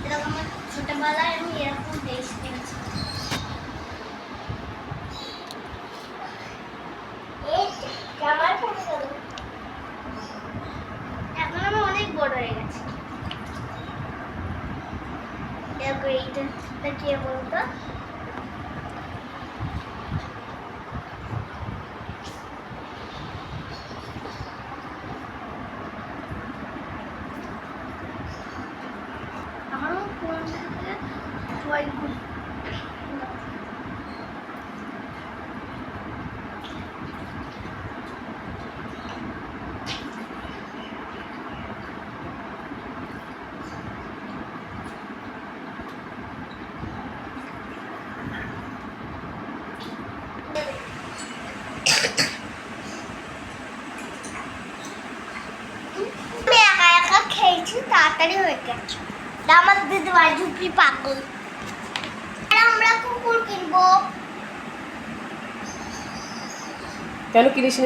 এরকম ছোটবেলায় আমি এরকম ড্রেস কিনেছি। এখন আমি অনেক বড় হয়ে গেছি। এইটা কে বলতো? আমার ফোন থেকে সবাই একা একা খেয়েছি, তাড়াতাড়ি হয়ে গেছে। আমার দিদি ভাই ঝুপড়ি পাগল। আমরা কুকুর কিনবো। কেন কিনিস?